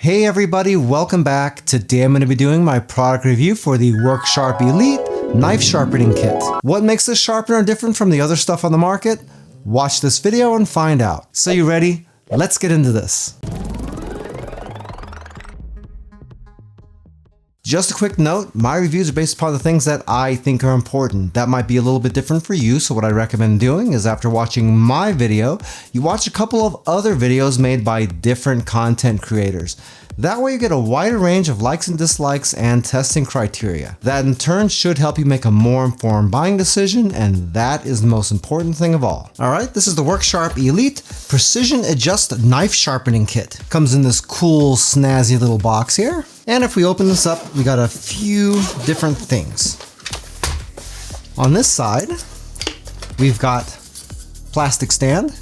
Hey everybody, welcome back. Today I'm going to be doing my product review for the WorkSharp Elite Knife Sharpening Kit. What makes this sharpener different from the other stuff on the market? Watch this video and find out. So you ready? Let's get into this. Just a quick note, my reviews are based upon the things that I think are important. That might be a little bit different for you, so what I recommend doing is after watching my video, you watch a couple of other videos made by different content creators. That way you get a wider range of likes and dislikes and testing criteria. That in turn should help you make a more informed buying decision, and that is the most important thing of all. Alright, this is the WorkSharp Elite Precision Adjust Knife Sharpening Kit. Comes in this cool, snazzy little box here. And if we open this up, we got a few different things. On this side, we've got plastic stand.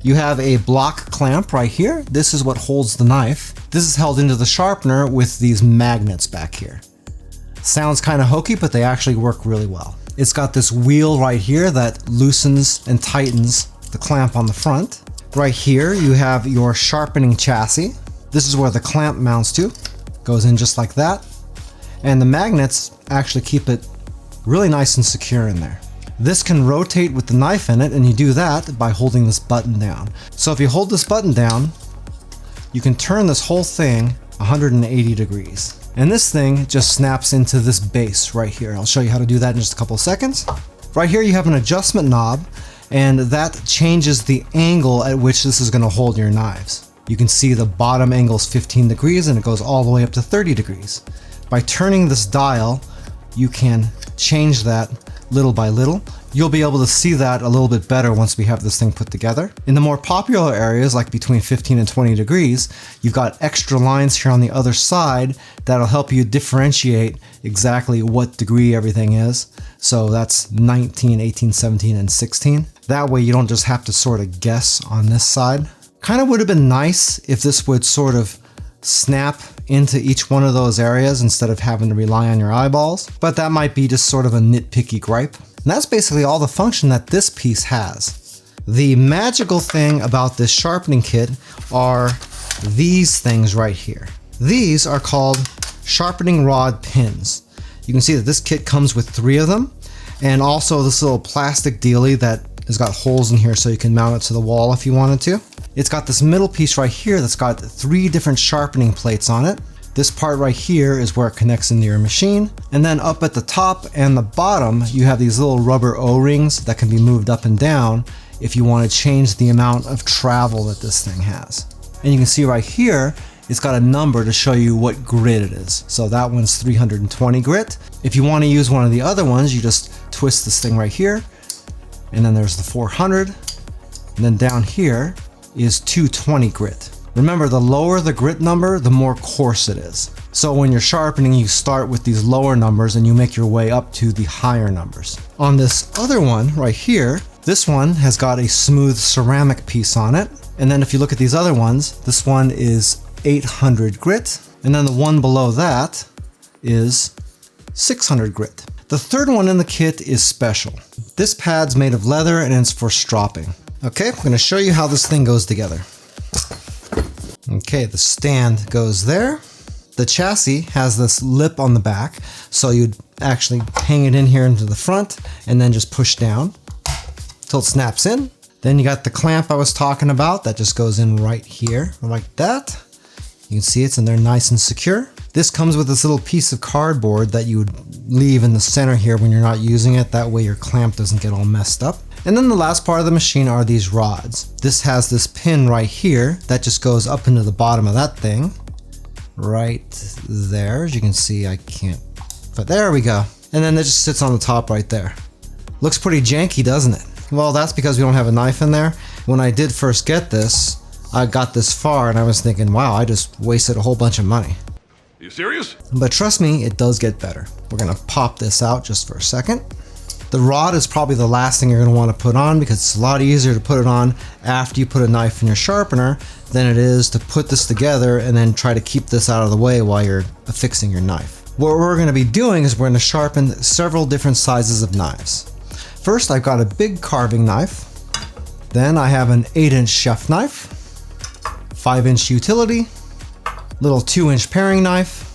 You have a block clamp right here. This is what holds the knife. This is held into the sharpener with these magnets back here. Sounds kind of hokey, but they actually work really well. It's got this wheel right here that loosens and tightens the clamp on the front. Right here, you have your sharpening chassis. This is where the clamp mounts to. Goes in just like that. And the magnets actually keep it really nice and secure in there. This can rotate with the knife in it, and you do that by holding this button down. So if you hold this button down, you can turn this whole thing 180 degrees. And this thing just snaps into this base right here. I'll show you how to do that in just a couple of seconds. Right here you have an adjustment knob, and that changes the angle at which this is going to hold your knives. You can see the bottom angle is 15 degrees and it goes all the way up to 30 degrees. By turning this dial, you can change that little by little. You'll be able to see that a little bit better once we have this thing put together. In the more popular areas, like between 15 and 20 degrees, you've got extra lines here on the other side that'll help you differentiate exactly what degree everything is. So that's 19, 18, 17, and 16. That way you don't just have to sort of guess on this side. Kind of would have been nice if this would sort of snap into each one of those areas instead of having to rely on your eyeballs, but that might be just sort of a nitpicky gripe. And that's basically all the function that this piece has. The magical thing about this sharpening kit are these things right here. These are called sharpening rod pins. You can see that this kit comes with 3 of them, and also this little plastic dealie that has got holes in here so you can mount it to the wall if you wanted to. It's got this middle piece right here that's got 3 different sharpening plates on it. This part right here is where it connects into your machine. And then up at the top and the bottom, you have these little rubber O-rings that can be moved up and down if you want to change the amount of travel that this thing has. And you can see right here, it's got a number to show you what grit it is. So that one's 320 grit. If you want to use one of the other ones, you just twist this thing right here. And then there's the 400. And then down here is 220 grit. Remember, the lower the grit number, the more coarse it is. So when you're sharpening, you start with these lower numbers and you make your way up to the higher numbers. On this other one right here, this one has got a smooth ceramic piece on it. And then if you look at these other ones, this one is 800 grit. And then the one below that is 600 grit. The third one in the kit is special. This pad's made of leather and it's for stropping. Okay, I'm going to show you how this thing goes together. Okay, the stand goes there. The chassis has this lip on the back, so you'd actually hang it in here into the front and then just push down until it snaps in. Then you got the clamp I was talking about that just goes in right here, like that. You can see it's in there nice and secure. This comes with this little piece of cardboard that you would leave in the center here when you're not using it. That way your clamp doesn't get all messed up. And then the last part of the machine are these rods. This has this pin right here that just goes up into the bottom of that thing. Right there. As you can see, I can't, but there we go. And then it just sits on the top right there. Looks pretty janky, doesn't it? Well, that's because we don't have a knife in there. When I did first get this, I got this far and I was thinking, wow, I just wasted a whole bunch of money. Are you serious? But trust me, it does get better. We're gonna pop this out just for a second. The rod is probably the last thing you're going to want to put on because it's a lot easier to put it on after you put a knife in your sharpener than it is to put this together and then try to keep this out of the way while you're affixing your knife. What we're going to be doing is we're going to sharpen several different sizes of knives. First, I've got a big carving knife. Then I have an 8-inch chef knife, 5-inch utility, little 2-inch paring knife,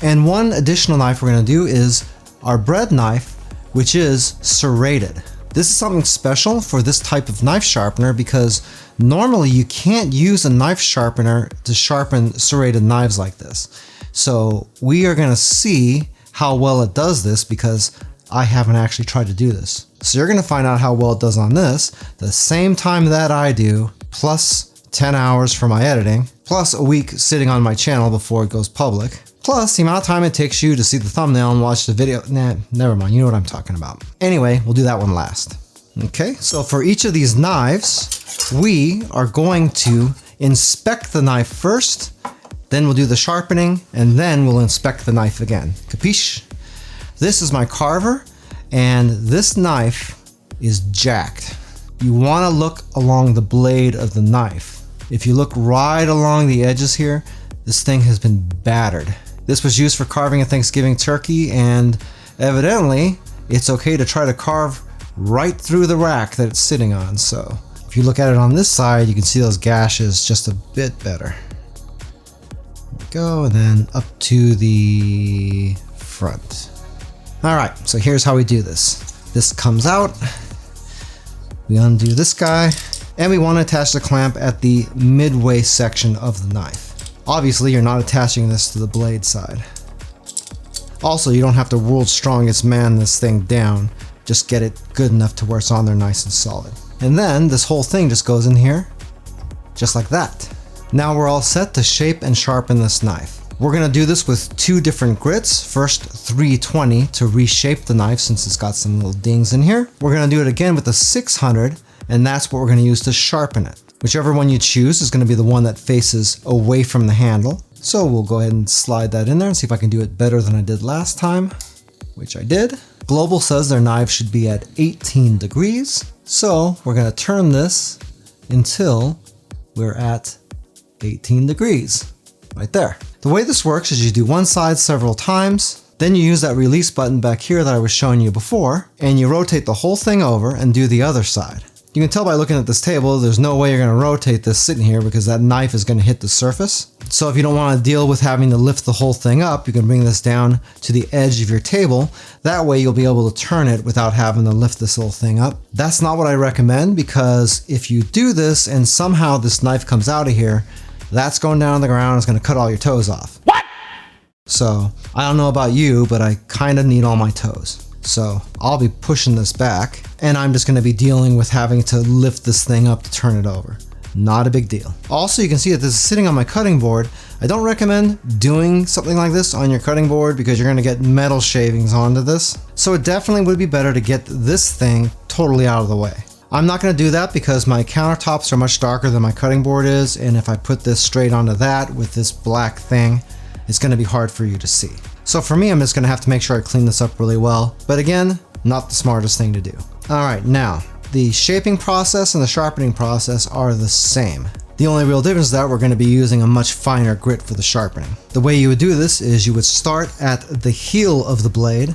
and one additional knife we're going to do is our bread knife, which is serrated. This is something special for this type of knife sharpener because normally you can't use a knife sharpener to sharpen serrated knives like this. So we are going to see how well it does this because I haven't actually tried to do this. So you're going to find out how well it does on this the same time that I do, plus 10 hours for my editing, plus a week sitting on my channel before it goes public, plus the amount of time it takes you to see the thumbnail and watch the video. Nah, never mind, you know what I'm talking about. Anyway, we'll do that one last. Okay, so for each of these knives, we are going to inspect the knife first, then we'll do the sharpening, and then we'll inspect the knife again. Capiche? This is my carver, and this knife is jacked. You want to look along the blade of the knife. If you look right along the edges here, this thing has been battered. This was used for carving a Thanksgiving turkey, and evidently it's okay to try to carve right through the rack that it's sitting on. So if you look at it on this side, you can see those gashes just a bit better. There we go, and then up to the front. All right, so here's how we do this. This comes out, we undo this guy, and we want to attach the clamp at the midway section of the knife. Obviously, you're not attaching this to the blade side. Also, you don't have to world's strongest man this thing down. Just get it good enough to where it's on there nice and solid. And then this whole thing just goes in here, just like that. Now we're all set to shape and sharpen this knife. We're gonna do this with 2 different grits. First 320 to reshape the knife since it's got some little dings in here. We're gonna do it again with a 600, and that's what we're gonna use to sharpen it. Whichever one you choose is gonna be the one that faces away from the handle. So we'll go ahead and slide that in there and see if I can do it better than I did last time, which I did. Global says their knife should be at 18 degrees. So we're gonna turn this until we're at 18 degrees, right there. The way this works is you do one side several times, then you use that release button back here that I was showing you before, and you rotate the whole thing over and do the other side. You can tell by looking at this table, there's no way you're gonna rotate this sitting here because that knife is gonna hit the surface. So if you don't wanna deal with having to lift the whole thing up, you can bring this down to the edge of your table. That way you'll be able to turn it without having to lift this little thing up. That's not what I recommend because if you do this and somehow this knife comes out of here, that's going down on the ground, it's gonna cut all your toes off. What? So I don't know about you, but I kinda need all my toes. So I'll be pushing this back and I'm just gonna be dealing with having to lift this thing up to turn it over. Not a big deal. Also, you can see that this is sitting on my cutting board. I don't recommend doing something like this on your cutting board because you're gonna get metal shavings onto this. So it definitely would be better to get this thing totally out of the way. I'm not gonna do that because my countertops are much darker than my cutting board is, and if I put this straight onto that with this black thing, it's gonna be hard for you to see. So for me, I'm just gonna have to make sure I clean this up really well. But again, not the smartest thing to do. All right, now, the shaping process and the sharpening process are the same. The only real difference is that we're gonna be using a much finer grit for the sharpening. The way you would do this is you would start at the heel of the blade,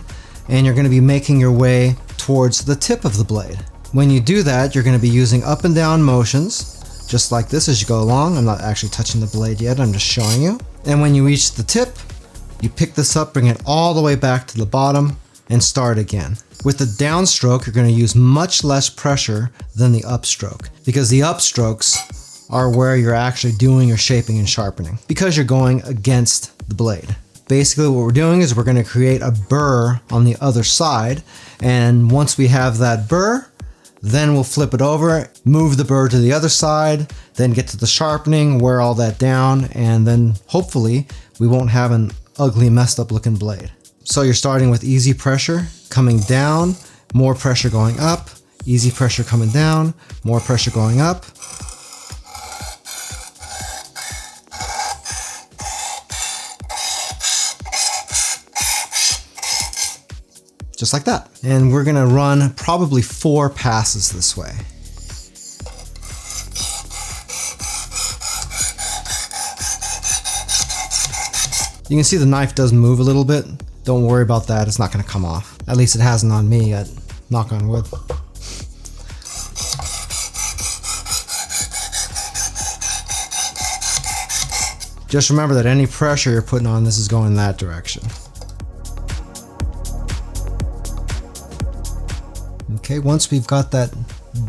and you're gonna be making your way towards the tip of the blade. When you do that, you're gonna be using up and down motions, just like this as you go along. I'm not actually touching the blade yet, I'm just showing you. And when you reach the tip, you pick this up, bring it all the way back to the bottom, and start again. With the downstroke, you're gonna use much less pressure than the upstroke, because the upstrokes are where you're actually doing your shaping and sharpening, because you're going against the blade. Basically what we're doing is we're gonna create a burr on the other side, and once we have that burr, then we'll flip it over, move the burr to the other side, then get to the sharpening, wear all that down, and then hopefully we won't have an ugly, messed up looking blade. So you're starting with easy pressure coming down, more pressure going up, easy pressure coming down, more pressure going up. Just like that. And we're gonna run probably 4 passes this way. You can see the knife does move a little bit. Don't worry about that, it's not gonna come off. At least it hasn't on me yet, knock on wood. Just remember that any pressure you're putting on this is going that direction. Okay, once we've got that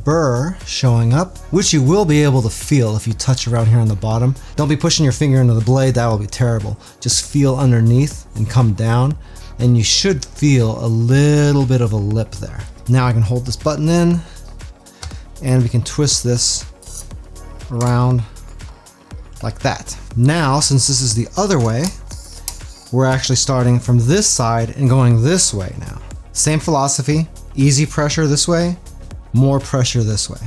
burr showing up, which you will be able to feel if you touch around here on the bottom. Don't be pushing your finger into the blade, that will be terrible. Just feel underneath and come down, and you should feel a little bit of a lip there. Now I can hold this button in, and we can twist this around like that. Now, since this is the other way, we're actually starting from this side and going this way now. Same philosophy, easy pressure this way, more pressure this way.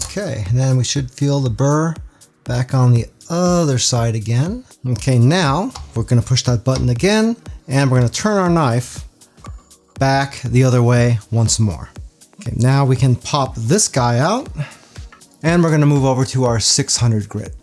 Okay, and then we should feel the burr back on the other side again. Okay, now we're gonna push that button again, and we're gonna turn our knife back the other way once more. Okay, now we can pop this guy out, and we're gonna move over to our 600 grit.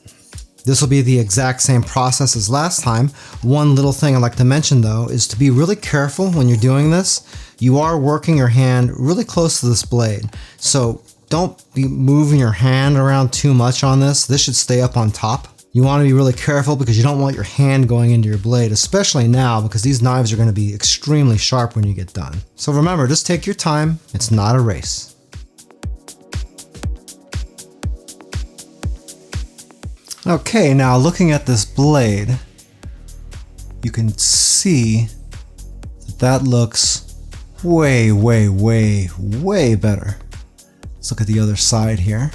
This will be the exact same process as last time. One little thing I'd like to mention though is to be really careful when you're doing this. You are working your hand really close to this blade. So don't be moving your hand around too much on this. This should stay up on top. You want to be really careful because you don't want your hand going into your blade, especially now because these knives are going to be extremely sharp when you get done. So remember, just take your time. It's not a race. Okay, now looking at this blade, you can see that that looks way, way, way, way better. Let's look at the other side here.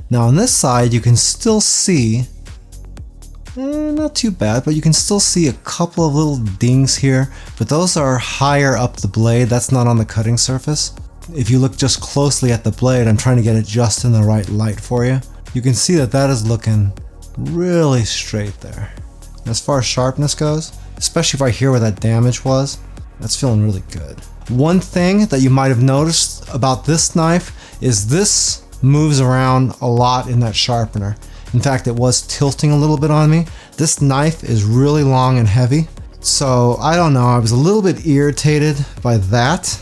Now on this side, you can still see, not too bad, but you can still see a couple of little dings here, but those are higher up the blade. That's not on the cutting surface. If you look just closely at the blade, I'm trying to get it just in the right light for you. You can see that that is looking really straight there. As far as sharpness goes, especially right here where that damage was, that's feeling really good. One thing that you might have noticed about this knife is this moves around a lot in that sharpener. In fact, it was tilting a little bit on me. This knife is really long and heavy, so I don't know, I was a little bit irritated by that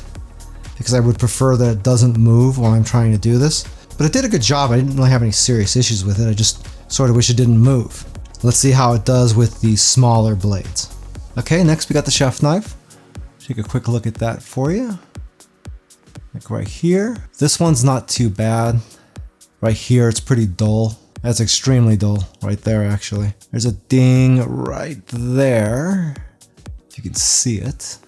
because I would prefer that it doesn't move while I'm trying to do this. But it did a good job. I didn't really have any serious issues with it. I just sort of wish it didn't move. Let's see how it does with these smaller blades. Okay, next we got the chef knife. Take a quick look at that for you. Like right here. This one's not too bad. Right here, it's pretty dull. That's extremely dull right there, actually. There's a ding right there. If you can see it.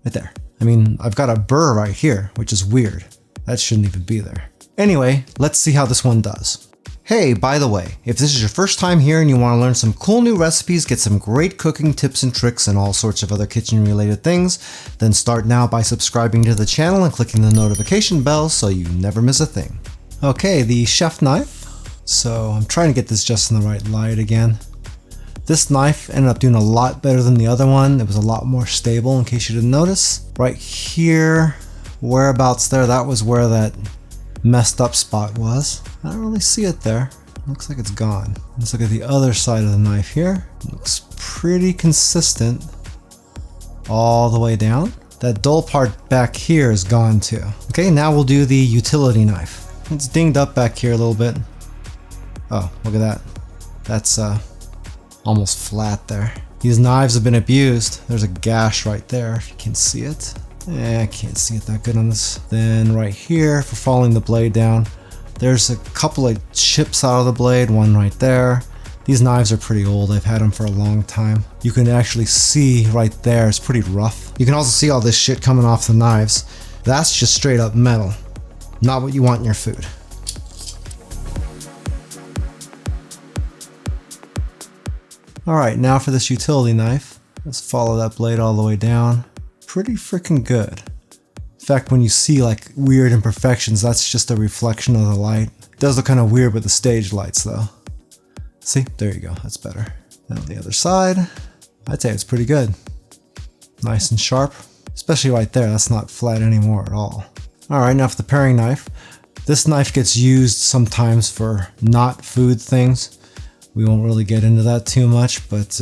Right there. I mean, I've got a burr right here, which is weird. That shouldn't even be there. Anyway, let's see how this one does. Hey, by the way, if this is your first time here and you want to learn some cool new recipes, get some great cooking tips and tricks and all sorts of other kitchen related things, then start now by subscribing to the channel and clicking the notification bell so you never miss a thing. Okay, the chef knife. So I'm trying to get this just in the right light again. This knife ended up doing a lot better than the other one. It was a lot more stable, in case you didn't notice. Right here, whereabouts there, that was where that messed up spot was. I don't really see it there. Looks like it's gone. Let's look at the other side of the knife here. Looks pretty consistent all the way down. That dull part back here is gone too. Okay, now we'll do the utility knife. It's dinged up back here a little bit. Oh, look at that. That's almost flat there. These knives have been abused. There's a gash right there, if you can see it. I can't see it that good on this. Then right here, for falling the blade down, there's a couple of chips out of the blade, one right there. These knives are pretty old. I've had them for a long time. You can actually see right there, it's pretty rough. You can also see all this shit coming off the knives. That's just straight up metal. Not what you want in your food. Alright, now for this utility knife. Let's follow that blade all the way down. Pretty freaking good. In fact, when you see like weird imperfections, that's just a reflection of the light. It does look kind of weird with the stage lights though. See, there you go, that's better. And on the other side, I'd say it's pretty good. Nice and sharp, especially right there, that's not flat anymore at all. Alright, now for the paring knife. This knife gets used sometimes for not food things. We won't really get into that too much, but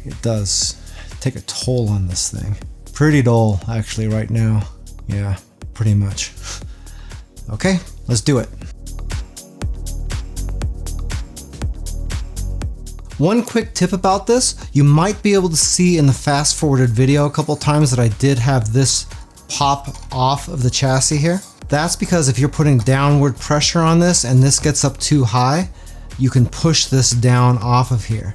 it does take a toll on this thing. Pretty dull actually right now. Yeah, pretty much. Okay, let's do it. One quick tip about this, you might be able to see in the fast forwarded video a couple times that I did have this pop off of the chassis here. That's because if you're putting downward pressure on this and this gets up too high, you can push this down off of here.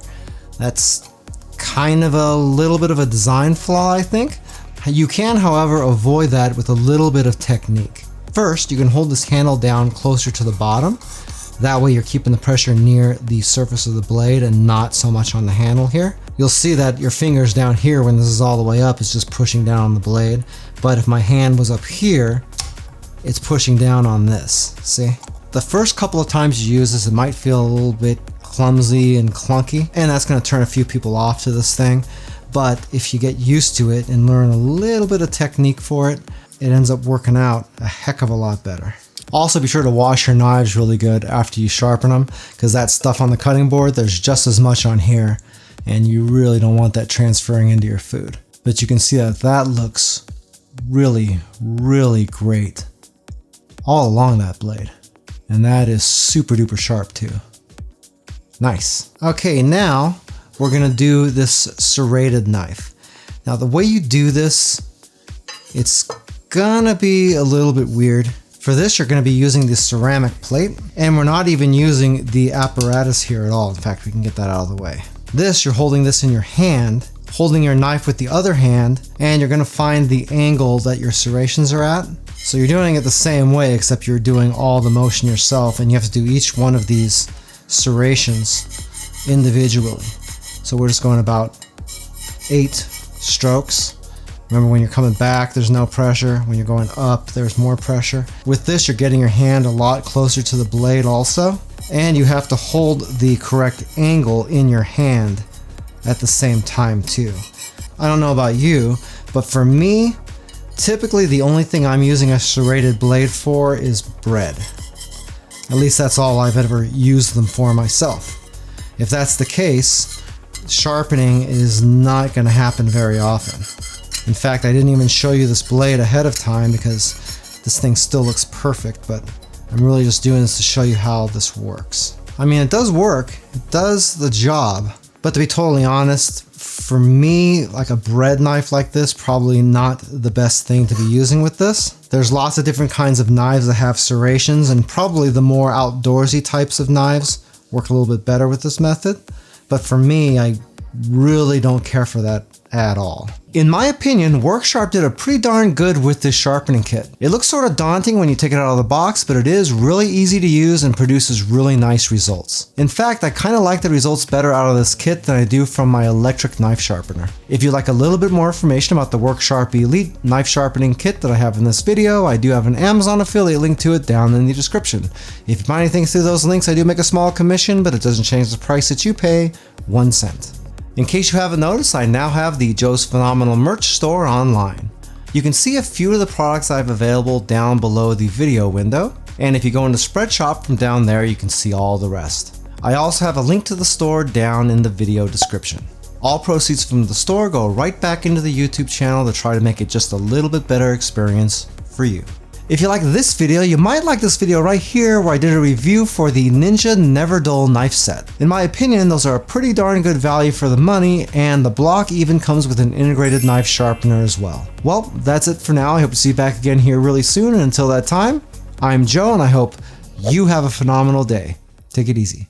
That's kind of a little bit of a design flaw, I think. You can, however, avoid that with a little bit of technique. First, you can hold this handle down closer to the bottom. That way you're keeping the pressure near the surface of the blade and not so much on the handle here. You'll see that your fingers down here when this is all the way up is just pushing down on the blade. But if my hand was up here, it's pushing down on this, see? The first couple of times you use this, it might feel a little bit clumsy and clunky, and that's gonna turn a few people off to this thing. But if you get used to it and learn a little bit of technique for it, it ends up working out a heck of a lot better. Also, be sure to wash your knives really good after you sharpen them, because that stuff on the cutting board, there's just as much on here, and you really don't want that transferring into your food. But you can see that that looks really, really great all along that blade. And that is super duper sharp too. Nice. Okay, now we're gonna do this serrated knife. Now the way you do this, it's gonna be a little bit weird. For this, you're gonna be using the ceramic plate, and we're not even using the apparatus here at all. In fact, we can get that out of the way. This, you're holding this in your hand, holding your knife with the other hand, and you're gonna find the angle that your serrations are at. So you're doing it the same way, except you're doing all the motion yourself, and you have to do each one of these serrations individually. So we're just going about 8 strokes. Remember, when you're coming back, there's no pressure. When you're going up, there's more pressure. With this, you're getting your hand a lot closer to the blade also, and you have to hold the correct angle in your hand at the same time too. I don't know about you, but for me, typically the only thing I'm using a serrated blade for is bread. At least that's all I've ever used them for myself. If that's the case, sharpening is not going to happen very often. In fact, I didn't even show you this blade ahead of time because this thing still looks perfect, but I'm really just doing this to show you how this works. I mean, it does work, it does the job, but to be totally honest, for me, like a bread knife like this, probably not the best thing to be using with this. There's lots of different kinds of knives that have serrations, and probably the more outdoorsy types of knives work a little bit better with this method. But for me, I really don't care for that at all. In my opinion, WorkSharp did a pretty darn good with this sharpening kit. It looks sort of daunting when you take it out of the box, but it is really easy to use and produces really nice results. In fact, I kind of like the results better out of this kit than I do from my electric knife sharpener. If you'd like a little bit more information about the WorkSharp Elite knife sharpening kit that I have in this video, I do have an Amazon affiliate link to it down in the description. If you buy anything through those links, I do make a small commission, but it doesn't change the price that you pay 1 cent. In case you haven't noticed, I now have the Joe's Phenomenal merch store online. You can see a few of the products I have available down below the video window, and if you go into Spreadshop from down there, you can see all the rest. I also have a link to the store down in the video description. All proceeds from the store go right back into the YouTube channel to try to make it just a little bit better experience for you. If you like this video, you might like this video right here where I did a review for the Ninja Never Dull knife set. In my opinion, those are a pretty darn good value for the money, and the block even comes with an integrated knife sharpener as well. Well, that's it for now. I hope to see you back again here really soon, and until that time, I'm Joe, and I hope you have a phenomenal day. Take it easy.